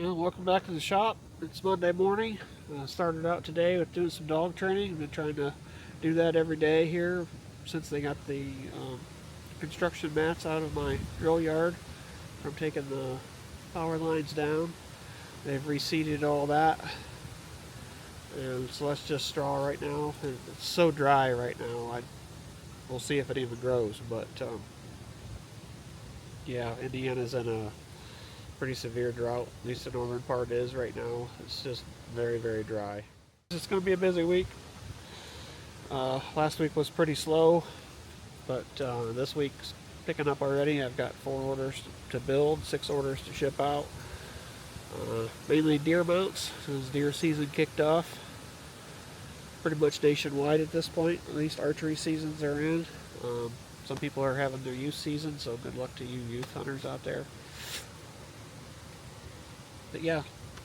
Well, welcome back to the shop. It's Monday morning. Started out today with doing some dog training. I've been trying to do that every day here since they got the construction mats out of my drill yard from taking the power lines down. They've reseeded all that, and so that's just straw right now. And it's so dry right now. We'll see if it even grows. But yeah, Indiana's in a pretty severe drought. At least the northern part is right now. It's just very, very dry. It's going to be a busy week. Last week was pretty slow, but this week's picking up already. I've got 4 orders to build, 6 orders to ship out. Mainly deer mounts, since deer season kicked off. Pretty much nationwide at this point. At least archery seasons are in. Some people are having their youth season, so good luck to you youth hunters out there. But yeah,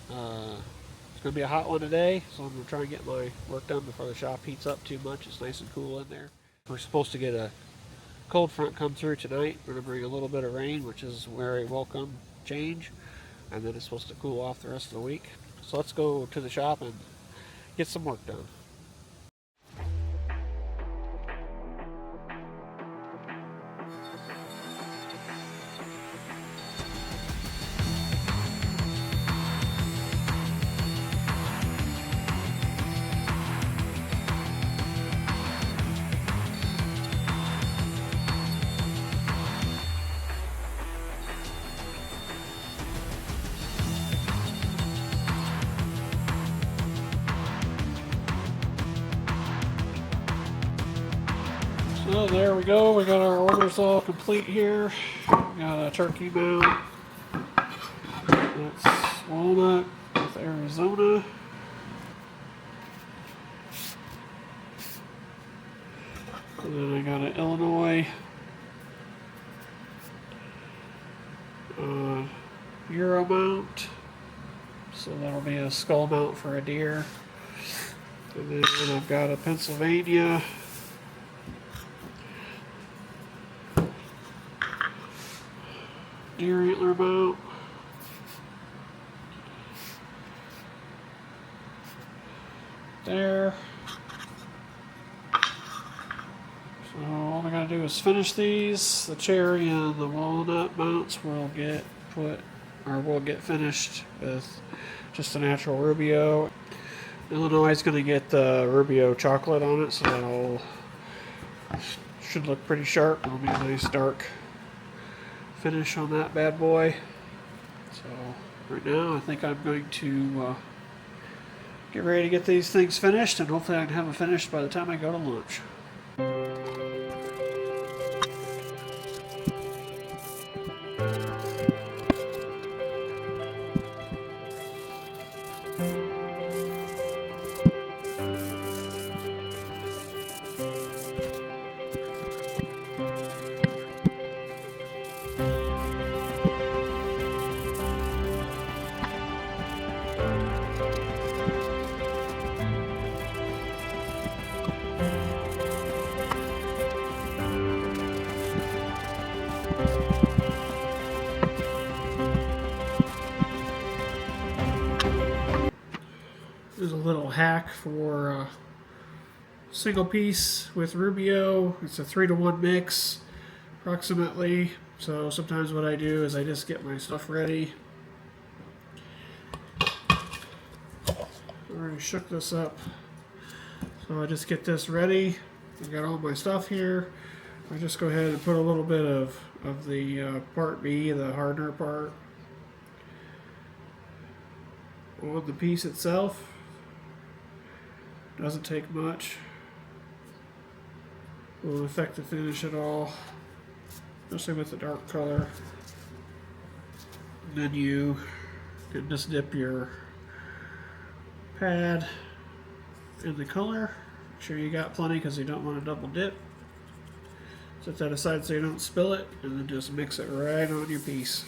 it's going to be a hot one today, so I'm going to try and get my work done before the shop heats up too much. It's nice and cool in there. We're supposed to get a cold front come through tonight. We're going to bring a little bit of rain, which is a very welcome change, and then it's supposed to cool off the rest of the week. So let's go to the shop and get some work done. So there we go, we got our orders all complete here. We got a turkey mount, that's walnut with Arizona. And then I got an Illinois Euro mount, so that'll be a skull mount for a deer. And then I've got a Pennsylvania deer antler mount. There. So all I gotta do is finish these. The cherry and the walnut mounts will get finished with just a natural Rubio. Illinois is gonna get the Rubio chocolate on it, so that'll should look pretty sharp. It'll be a nice dark finish on that bad boy. So right now I think I'm going to get ready to get these things finished, and hopefully I can have them finished by the time I go to lunch. There's a little hack for single piece with Rubio. It's a 3-to-1 mix approximately. So sometimes what I do is I just get my stuff ready. I already shook this up. So I just get this ready. I've got all my stuff here. I just go ahead and put a little bit of the part B, the hardener part, on the piece itself. Doesn't take much. Won't affect the finish at all, especially with the dark color. And then you can just dip your pad in the color. Make sure you got plenty because you don't want to double dip. Set that aside so you don't spill it, and then just mix it right on your piece.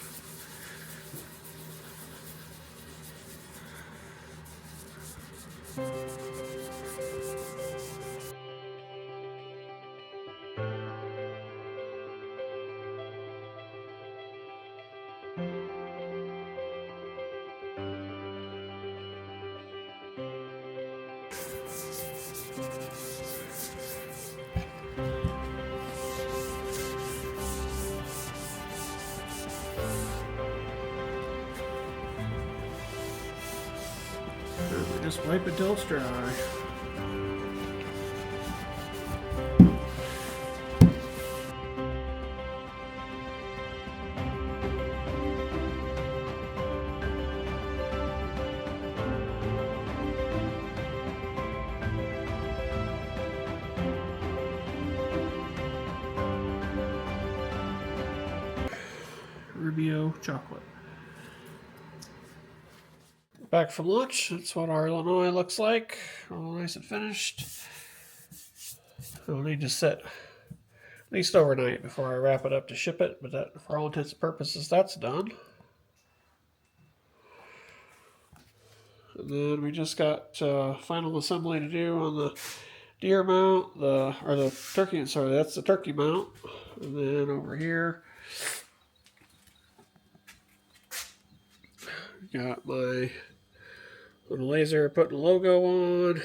And just wipe it till it's dry. Rubio chocolate. Back from lunch. That's what our Illinois looks like. All nice and finished. It'll need to sit at least overnight before I wrap it up to ship it, but that, for all intents and purposes, that's done. And then we just got final assembly to do on the deer mount, or the turkey. Sorry, that's the turkey mount. And then over here, got my little laser putting a logo on.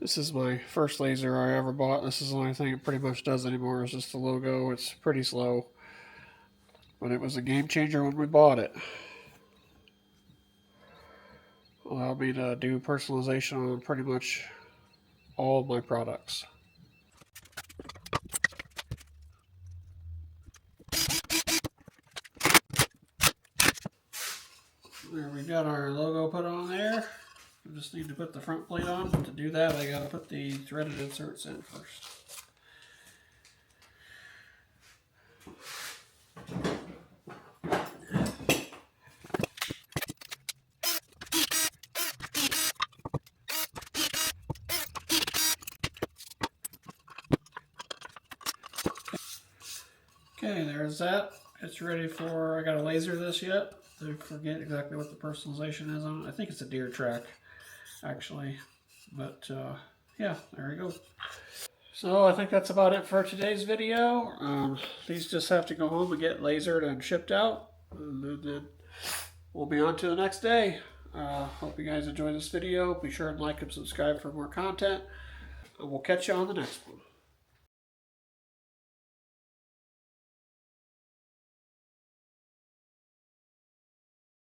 This is my first laser I ever bought. This is the only thing it pretty much does anymore, is just the logo. It's pretty slow, but it was a game changer when we bought it. Allowed me to do personalization on pretty much all of my products. There, we got our logo put on there. We just need to put the front plate on, but to do that I gotta put the threaded inserts in first. Okay, there's that. It's ready for, I gotta laser this yet. I forget exactly what the personalization is on it. I think it's a deer track, actually. But yeah, there we go. So I think that's about it for today's video. These just have to go home and get lasered and shipped out. And then we'll be on to the next day. Hope you guys enjoy this video. Be sure and like and subscribe for more content. And we'll catch you on the next one.